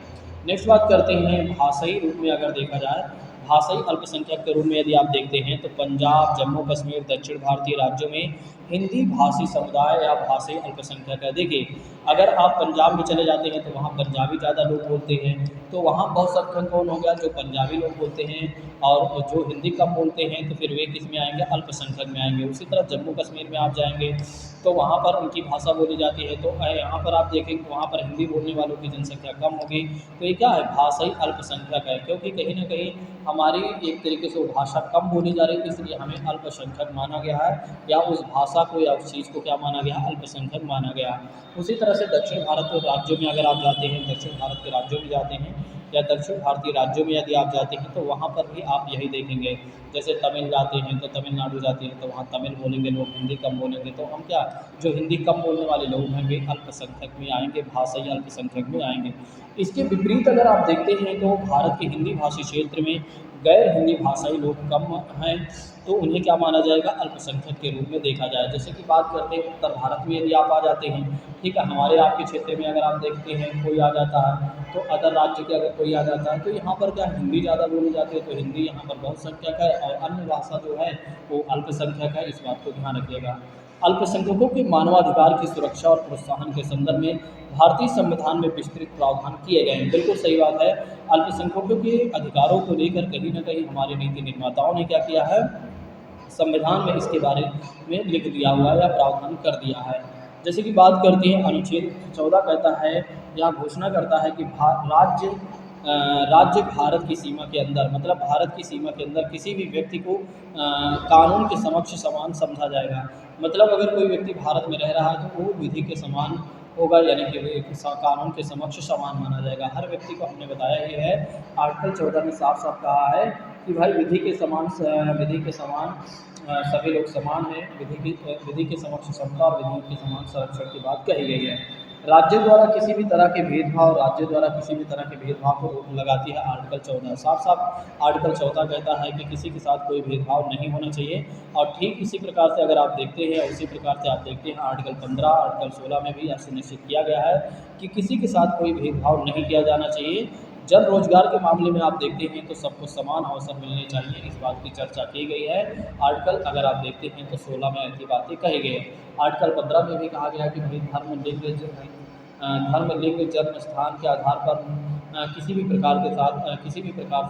Speaker 1: नेक्स्ट बात करते हैं, भाषाई रूप में अगर देखा जाए, भाषाई अल्पसंख्यक के रूप में यदि आप देखते हैं तो पंजाब, जम्मू कश्मीर, दक्षिण भारतीय राज्यों में हिंदी भाषी समुदाय या भाषाई अल्पसंख्यक है। देखिए, अगर आप पंजाब में चले जाते हैं तो वहाँ पंजाबी ज़्यादा लोग बोलते हैं, तो वहाँ बहुसंख्यक कौन हो गया, जो पंजाबी लोग बोलते हैं, और जो हिंदी कम बोलते हैं तो फिर वे किस में आएंगे, अल्पसंख्यक में आएंगे। उसी तरह जम्मू कश्मीर में आप जाएंगे तो वहाँ पर उनकी भाषा बोली जाती है, तो यहाँ पर आप देखेंगे तो वहाँ पर हिंदी बोलने वालों की जनसंख्या कम होगी। तो ये क्या है, भाषाई अल्पसंख्यक है, क्योंकि कहीं ना कहीं हमारी एक तरीके से वो भाषा कम बोली जा रही है, इसलिए हमें अल्पसंख्यक माना गया है, या उस भाषा को या उस चीज़ को क्या माना गया, अल्पसंख्यक माना गया। उसी तरह से दक्षिण भारत के राज्यों में अगर आप जाते हैं, दक्षिण भारत के राज्यों में जाते हैं या दक्षिण भारतीय राज्यों में यदि आप जाते हैं तो वहाँ पर भी आप यही देखेंगे। जैसे तमिल जाते हैं तो तमिलनाडु जाते हैं तो वहाँ तमिल बोलेंगे लोग, हिंदी कम बोलेंगे, तो हम क्या, जो हिंदी कम बोलने वाले लोग हैं वे अल्पसंख्यक में आएंगे, भाषाई अल्पसंख्यक में आएंगे। इसके विपरीत अगर आप देखते हैं तो भारत के हिंदी भाषी क्षेत्र में गैर हिंदी भाषाई लोग कम हैं, तो उन्हें क्या माना जाएगा, अल्पसंख्यक के रूप में देखा जाए। जैसे कि बात करते हैं उत्तर भारत में यदि आप आ जाते हैं, ठीक है, हमारे आपके क्षेत्र में अगर आप देखते हैं कोई आ जाता है, तो अदर राज्य के अगर कोई आ जाता है तो यहाँ पर क्या हिंदी ज़्यादा बोली जाती है, तो हिंदी यहाँ पर बहुसंख्यक है, और अन्य भाषा जो है वो अल्पसंख्यक है। इस बात को ध्यान रखिएगा। अल्पसंख्यकों के मानवाधिकार की सुरक्षा और प्रोत्साहन के संदर्भ में भारतीय संविधान में विस्तृत प्रावधान किए गए हैं। बिल्कुल सही बात है, अल्पसंख्यकों के अधिकारों को लेकर कहीं ना कहीं हमारे नीति निर्माताओं ने क्या किया है, संविधान में इसके बारे में लिख दिया हुआ है या प्रावधान कर दिया है। जैसे कि बात करते हैं, अनुच्छेद 14 कहता है या घोषणा करता है कि राज्य भारत की सीमा के अंदर, मतलब भारत की सीमा के अंदर किसी भी व्यक्ति को कानून के समक्ष समान समझा जाएगा। मतलब अगर कोई व्यक्ति भारत में रह रहा है तो वो विधि के समान होगा, यानी कि वे कानून के समक्ष समान माना जाएगा। हर व्यक्ति को हमने बताया ही है, आर्टिकल 14 में साफ साफ कहा है कि भाई विधि के समान सभी लोग समान हैं, विधि के समक्ष समता और विधियों के समान संरक्षण की बात कही गई है। राज्य द्वारा किसी भी तरह के भेदभाव, राज्य द्वारा किसी भी तरह के भेदभाव को रोक लगाती है आर्टिकल 14। साफ साफ आर्टिकल 14 कहता है कि किसी के साथ कोई भेदभाव नहीं होना चाहिए। और ठीक इसी प्रकार से अगर आप देखते हैं, उसी प्रकार से आप देखते हैं आर्टिकल 15, आर्टिकल 16 में भी यह सुनिश्चित किया गया है कि किसी के साथ कोई भेदभाव नहीं किया जाना चाहिए। जन रोजगार के मामले में आप देखते हैं तो सबको समान अवसर मिलने चाहिए, इस बात की चर्चा की गई है। आर्टिकल अगर आप देखते हैं तो 16 में ऐसी बातें कही गई है। आर्टिकल 15 में भी कहा गया है कि भाई धर्म, लिंग, जन्म स्थान के आधार पर किसी भी प्रकार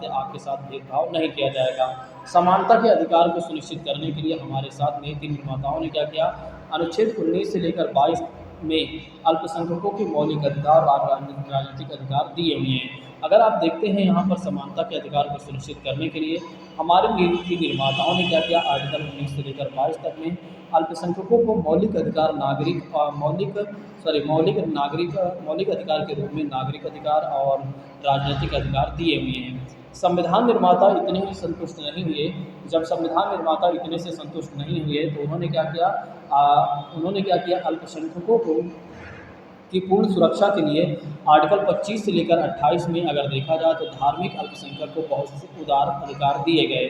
Speaker 1: से आपके साथ भेदभाव नहीं किया जाएगा। समानता के अधिकार को सुनिश्चित करने के लिए हमारे साथ नीति निर्माताओं ने क्या किया, अनुच्छेद 19 से लेकर 22 में अल्पसंख्यकों के मौलिक अधिकार और राजनीतिक अधिकार दिए हुए हैं। अगर आप देखते हैं यहाँ पर समानता के अधिकार को सुनिश्चित करने के लिए हमारे नीति निर्माताओं ने क्या किया, आर्टिकल 19 से लेकर 22 तक में अल्पसंख्यकों को मौलिक अधिकार नागरिक मौलिक अधिकार के रूप में नागरिक अधिकार और राजनीतिक अधिकार दिए हुए हैं। संविधान निर्माता इतने ही संतुष्ट नहीं हुए। जब संविधान निर्माता इतने से संतुष्ट नहीं हुए तो उन्होंने क्या किया, अल्पसंख्यकों को की पूर्ण सुरक्षा के लिए आर्टिकल 25 से लेकर 28 में अगर देखा जाए तो धार्मिक अल्पसंख्यक को बहुत से उदार अधिकार दिए गए।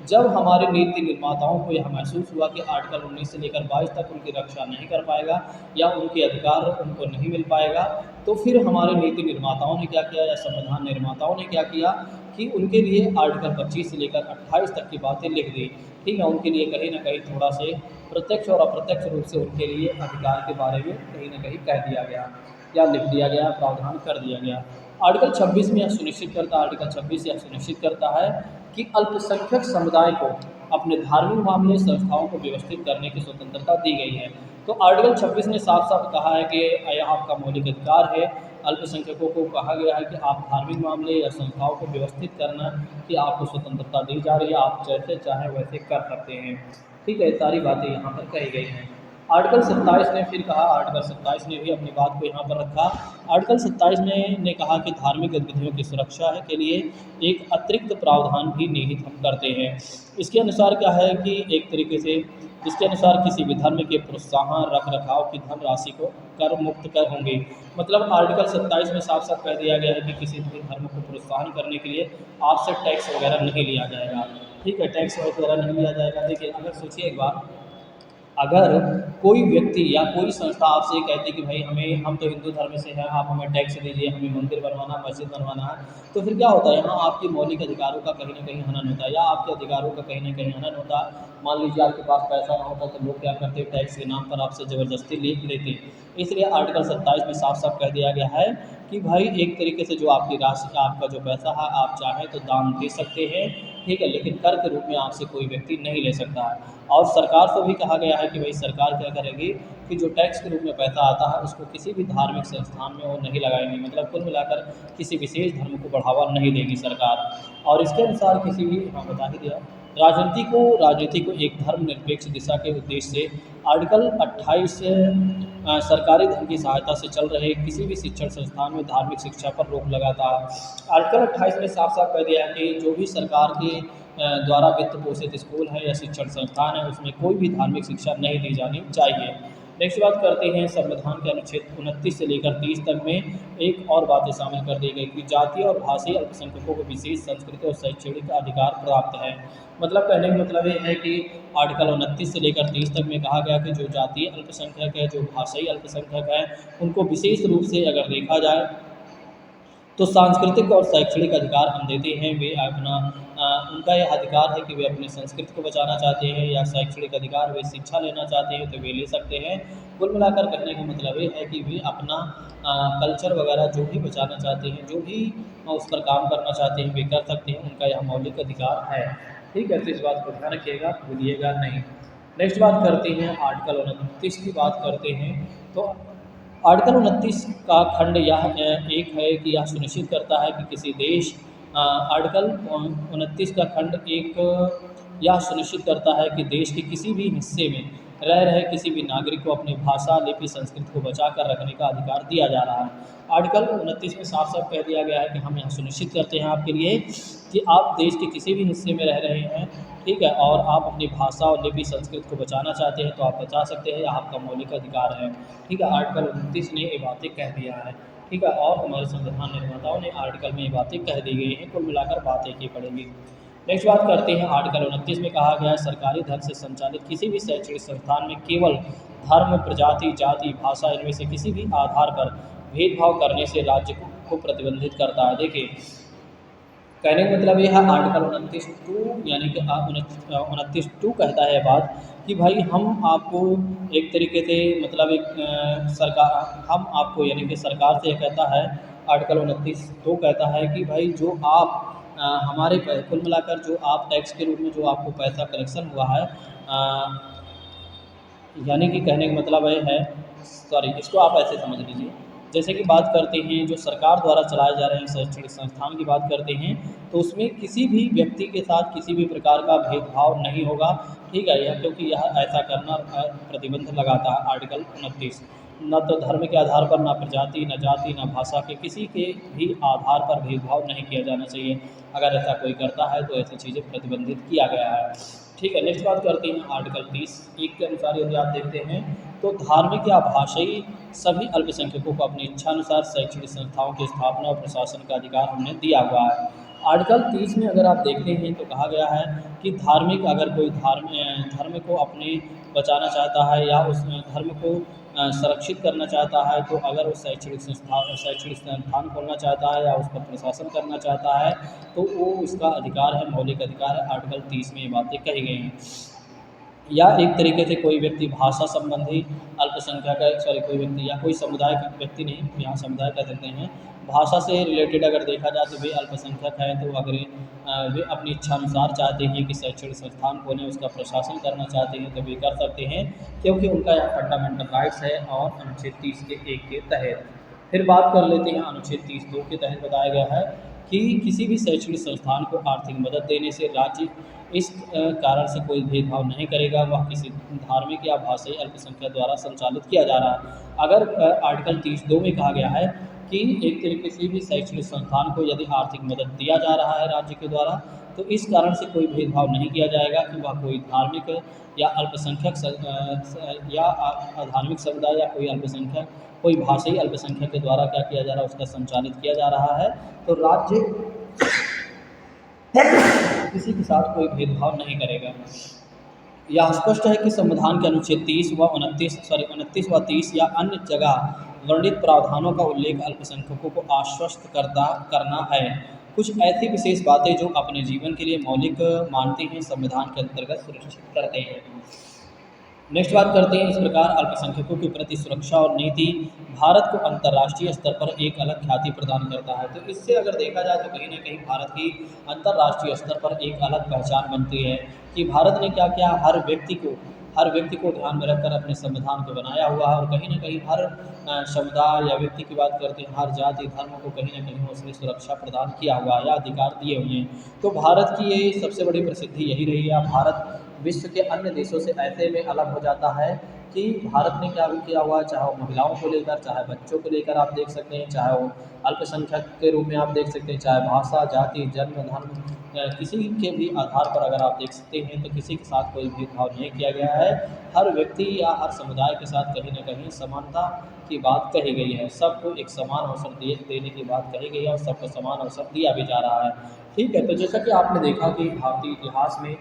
Speaker 1: जब हमारे नीति निर्माताओं को यह महसूस हुआ कि आर्टिकल 19 से लेकर 22 तक उनकी रक्षा नहीं कर पाएगा या उनके अधिकार उनको नहीं मिल पाएगा, तो फिर हमारे नीति निर्माताओं ने क्या किया या संविधान निर्माताओं ने क्या किया कि उनके लिए आर्टिकल 25 से लेकर 28 तक की बातें लिख दी। ठीक है, उनके लिए कहीं ना कहीं थोड़ा से प्रत्यक्ष और अप्रत्यक्ष रूप से उनके लिए अधिकार के बारे में कहीं ना कहीं कह दिया गया या लिख दिया गया, प्रावधान कर दिया गया। आर्टिकल 26 में यह सुनिश्चित करता है, आर्टिकल 26 यह सुनिश्चित करता है कि अल्पसंख्यक समुदाय को अपने धार्मिक मामले संस्थाओं को व्यवस्थित करने की स्वतंत्रता दी गई है। तो आर्टिकल 26 ने साफ साफ कहा है कि यह आपका मौलिक अधिकार है। अल्पसंख्यकों को कहा गया है कि आप धार्मिक मामले या संस्थाओं को व्यवस्थित करना की आपको स्वतंत्रता दी जा रही है, आप जैसे चाहें वैसे कर सकते हैं। ठीक है, सारी बातें यहाँ पर कही गई हैं। आर्टिकल 27 ने फिर कहा, आर्टिकल 27 ने भी अपनी बात को यहाँ पर रखा। आर्टिकल 27 ने कहा कि धार्मिक गतिविधियों की सुरक्षा के लिए एक अतिरिक्त प्रावधान भी निहित हम करते हैं। इसके अनुसार क्या है कि एक तरीके से इसके अनुसार किसी भी धर्म के प्रोत्साहन रख रखाव की धनराशि को कर मुक्त कर होंगे। मतलब आर्टिकल 27 में साफ साफ कह दिया गया है कि किसी भी धर्म को प्रोत्साहन करने के लिए आपसे टैक्स वगैरह नहीं लिया जाएगा। ठीक है, टैक्स वगैरह नहीं लिया जाएगा। देखिए, अगर सोचिए एक बार, अगर कोई व्यक्ति या कोई संस्था आपसे ये कहती कि भाई हम तो हिंदू धर्म से हैं, आप हमें टैक्स दीजिए, हमें मंदिर बनवाना, मस्जिद बनवाना है, तो फिर क्या होता है, यहाँ आपके मौलिक अधिकारों का कहीं ना कहीं हनन होता है या आपके अधिकारों का कहीं ना कहीं हनन होता है। मान लीजिए आपके पास पैसा ना होता तो लोग क्या करते, टैक्स के नाम पर आपसे ज़बरदस्ती लेते। इसलिए आर्टिकल 27 में साफ साफ कह दिया गया है कि भाई एक तरीके से जो आपकी राशि, आपका जो पैसा है, आप चाहें तो दान दे सकते हैं। ठीक है, लेकिन कर के रूप में आपसे कोई व्यक्ति नहीं ले सकता है। और सरकार से भी कहा गया है कि भाई सरकार क्या करेगी कि जो टैक्स के रूप में पैसा आता है उसको किसी भी धार्मिक संस्थान में वो नहीं लगाएंगी। मतलब कुल मिलाकर किसी विशेष धर्म को बढ़ावा नहीं देगी सरकार। और इसके अनुसार किसी भी, हाँ बता ही दिया, राजनीति को एक धर्मनिरपेक्ष दिशा के उद्देश्य से आर्टिकल 28 सरकारी धन की सहायता से चल रहे किसी भी शिक्षण संस्थान में धार्मिक शिक्षा पर रोक लगाता है। आर्टिकल 28 में साफ साफ कह दिया है कि जो भी सरकार के द्वारा वित्त पोषित स्कूल है या शिक्षण संस्थान है उसमें कोई भी धार्मिक शिक्षा नहीं दी जानी चाहिए। नेक्स्ट बात करते हैं, संविधान के अनुच्छेद 29 से लेकर 30 तक में एक और बातें शामिल कर दी गई कि जातीय और भाषाई अल्पसंख्यकों को विशेष संस्कृति और शैक्षणिक अधिकार प्राप्त है। मतलब कहने का मतलब ये है कि आर्टिकल 29 से लेकर 30 तक में कहा गया कि जो जातीय अल्पसंख्यक है, जो भाषाई अल्पसंख्यक है, उनको विशेष रूप से अगर देखा जाए तो सांस्कृतिक और शैक्षणिक अधिकार हम देते हैं। वे उनका यह अधिकार है कि वे अपनी संस्कृति को बचाना चाहते हैं या शैक्षणिक अधिकार, वे शिक्षा लेना चाहते हैं तो वे ले सकते हैं। कुल मिलाकर कहने का मतलब ये है कि वे अपना कल्चर वगैरह जो भी बचाना चाहते हैं, जो भी उस पर काम करना चाहते हैं, वे कर सकते हैं। उनका यह मौलिक अधिकार है। ठीक है, तो इस बात को ध्यान रखिएगा, भूलिएगा नहीं। नेक्स्ट बात करते हैं, आर्टिकल 29 की बात करते हैं। तो आर्टिकल 29 का खंड यह एक है कि यह सुनिश्चित करता है कि किसी देश आर्टिकल 29 का खंड एक यह सुनिश्चित करता है कि देश के किसी भी हिस्से में रह रहे किसी भी नागरिक को अपनी भाषा, लिपि, संस्कृति को बचा कर रखने का अधिकार दिया जा रहा है। आर्टिकल 29 में साफ साफ कह दिया गया है कि हम यहाँ सुनिश्चित करते हैं आपके लिए कि आप देश के किसी भी हिस्से में रह रहे हैं, ठीक है, और आप अपनी भाषा और लिपि संस्कृति को बचाना चाहते हैं तो आप बचा सकते हैं, यह आपका मौलिक अधिकार है। ठीक है, आर्टिकल 29 ने ये बातें कह दिया है। ठीक है, और हमारे संविधान निर्माताओं ने आर्टिकल में ये बातें कह दी गई हैं। कुल मिलाकर बातें की पड़ेंगी। नेक्स्ट बात करते हैं, आर्टिकल 29 में कहा गया है सरकारी धन से संचालित किसी भी शैक्षणिक संस्थान में केवल धर्म, प्रजाति, जाति, भाषा इनमें से किसी भी आधार पर भेदभाव करने से राज्य को प्रतिबंधित करता है। देखिए, कहने का मतलब यह है आर्टिकल 29(2) यानी कि 29(2) कहता है बात कि भाई हम आपको एक तरीके से मतलब हम आपको यानी कि सरकार से यह कहता है, आर्टिकल 29(2) कहता है कि भाई जो आप हमारे कुल मिलाकर जो आप टैक्स के रूप में जो आपको पैसा कलेक्शन हुआ है, यानी कि कहने का मतलब यह है, सॉरी इसको आप ऐसे समझ लीजिए जैसे कि बात करते हैं जो सरकार द्वारा चलाए जा रहे हैं शैक्षणिक संस्थान की बात करते हैं, तो उसमें किसी भी व्यक्ति के साथ किसी भी प्रकार का भेदभाव नहीं होगा, ठीक है। यह क्योंकि यह ऐसा करना प्रतिबंध लगाता है आर्टिकल 29। न तो धर्म के आधार पर, ना प्रजाति, न जाति, न भाषा के किसी के भी आधार पर भेदभाव नहीं किया जाना चाहिए। अगर ऐसा कोई करता है तो ऐसी चीज़ें प्रतिबंधित किया गया है, ठीक है। नेक्स्ट बात करते हैं आर्टिकल 30(1) के अनुसार यदि आप देखते हैं तो धार्मिक या भाषाई सभी अल्पसंख्यकों को अपनी इच्छानुसार शैक्षणिक संस्थाओं की स्थापना और प्रशासन का अधिकार हमने दिया हुआ है। आर्टिकल 30 में अगर आप देखते हैं तो कहा गया है कि धार्मिक, अगर कोई धर्म को अपने बचाना चाहता है या उस धर्म को संरक्षित करना चाहता है, तो अगर वो शैक्षणिक संस्थान खोलना चाहता है या उस पर प्रशासन करना चाहता है, तो वो इसका अधिकार है, मौलिक अधिकार है। आर्टिकल 30 में ये बातें कही गई हैं। या एक तरीके से कोई व्यक्ति भाषा संबंधी अल्पसंख्यक है, सॉरी कोई व्यक्ति या कोई समुदाय का व्यक्ति नहीं, यहाँ समुदाय कह सकते हैं, भाषा से रिलेटेड अगर देखा जाए तो वे अल्पसंख्यक हैं, तो अगर वे अपनी इच्छा अनुसार चाहते हैं कि शैक्षणिक संस्थान खोलें, उसका प्रशासन करना चाहते हैं, तो वे कर सकते हैं, क्योंकि उनका यह फंडामेंटल राइट्स है और अनुच्छेद 30 के 1 के तहत। फिर बात कर लेते हैं अनुच्छेद 30(2) के तहत बताया गया है कि किसी भी शैक्षणिक संस्थान को आर्थिक मदद देने से राज्य इस कारण से कोई भेदभाव नहीं करेगा, वह किसी धार्मिक या भाषाई अल्पसंख्यक द्वारा संचालित किया जा रहा है। अगर आर्टिकल 30(2) में कहा गया है कि एक तरीके से भी शैक्षणिक संस्थान को यदि आर्थिक मदद दिया जा रहा है राज्य के द्वारा, तो इस कारण से कोई भेदभाव नहीं किया जाएगा कि वह कोई धार्मिक या अल्पसंख्यक या अधार्मिक समुदाय या कोई अल्पसंख्यक, कोई भाषाई अल्पसंख्यक के द्वारा क्या किया जा रहा है, उसका संचालित किया जा रहा है, तो राज्य किसी के साथ कोई भेदभाव नहीं करेगा। यह स्पष्ट है कि संविधान के अनुच्छेद 30 व 29 व 30 या अन्य जगह वर्णित प्रावधानों का उल्लेख अल्पसंख्यकों को आश्वस्त करना है। कुछ ऐसी विशेष बातें जो अपने जीवन के लिए मौलिक मानते हैं, संविधान के अंतर्गत सुरक्षित करते हैं। नेक्स्ट बात करते हैं इस प्रकार अल्पसंख्यकों के प्रति सुरक्षा और नीति भारत को अंतर्राष्ट्रीय स्तर पर एक अलग ख्याति प्रदान करता है। तो इससे अगर देखा जाए तो कहीं ना कहीं भारत की अंतर्राष्ट्रीय स्तर पर एक अलग पहचान बनती है कि भारत ने क्या किया, हर व्यक्ति को ध्यान में रखकर अपने संविधान को बनाया हुआ है, और कहीं ना कहीं हर समुदाय या व्यक्ति की बात करते हैं, हर जाति धर्म को कहीं ना कहीं उसने सुरक्षा प्रदान किया हुआ है या अधिकार दिए हुए हैं। तो भारत की ये सबसे बड़ी प्रसिद्धि यही रही है। भारत विश्व के अन्य देशों से ऐसे में अलग हो जाता है कि भारत ने क्या किया हुआ है, चाहे वो महिलाओं को लेकर, चाहे बच्चों को लेकर आप देख सकते हैं, चाहे वो अल्पसंख्यक के रूप में आप देख सकते हैं, चाहे भाषा, जाति, जन्म, धर्म, किसी के भी आधार पर अगर आप देख सकते हैं, तो किसी के साथ कोई भेदभाव नहीं किया गया है। हर व्यक्ति या हर समुदाय के साथ कहीं ना कहीं समानता की बात कही गई है, सबको एक समान अवसर देने की बात कही गई है और सबको समान अवसर दिया भी जा रहा है, ठीक है। तो जैसा कि आपने देखा कि भारतीय इतिहास में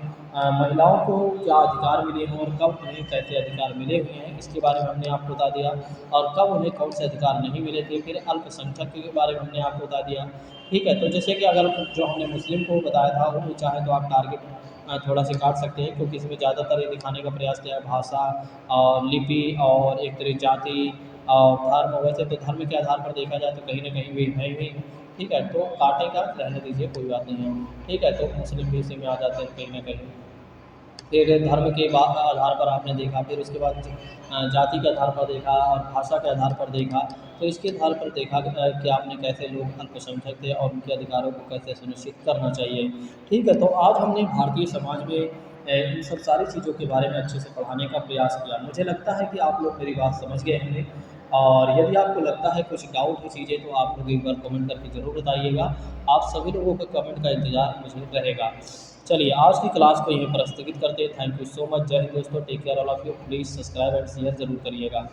Speaker 1: महिलाओं को क्या अधिकार मिले हैं और कब उन्हें कैसे अधिकार मिले हुए हैं, इसके बारे में हमने आपको बता दिया, और कब उन्हें कौन से अधिकार नहीं मिले थे। फिर अल्पसंख्यक के बारे में हमने आपको बता दिया, ठीक है। तो जैसे कि अगर जो हमने मुस्लिम को बताया था, वो चाहे तो आप टारगेट थोड़ा से काट सकते हैं, क्योंकि इसमें ज़्यादातर ये दिखाने का प्रयास किया है भाषा और लिपि और एक तरह जाति और धर्म। वैसे तो धर्म के आधार पर देखा जाए तो कहीं ना कहीं वे है ही, ठीक है। तो काटेगा, रहने दीजिए, कोई बात नहीं है, ठीक है। तो मुस्लिम भी इसी में आ जाते हैं कहीं ना कहीं। फिर धर्म के आधार पर आपने देखा, फिर उसके बाद जाति के आधार पर देखा और भाषा के आधार पर देखा, तो इसके आधार पर देखा कि आपने कैसे लोग अल्पसंख्यक थे और उनके अधिकारों को कैसे सुनिश्चित करना चाहिए, ठीक है। तो आज हमने भारतीय समाज में इन सब सारी चीज़ों के बारे में अच्छे से पढ़ाने का प्रयास किया। मुझे लगता है कि आप लोग मेरी बात समझ गए होंगे, और यदि आपको लगता है कुछ डाउट है चीज़ें, तो आप लोग एक बार कमेंट करके ज़रूर बताइएगा। आप सभी लोगों के कमेंट का इंतज़ार मुझे रहेगा। चलिए आज की क्लास को यहीं पर स्थगित करते हैं। Thank you so much. जय हिंद दोस्तों, take care all of you. Please subscribe and share ज़रूर करिएगा।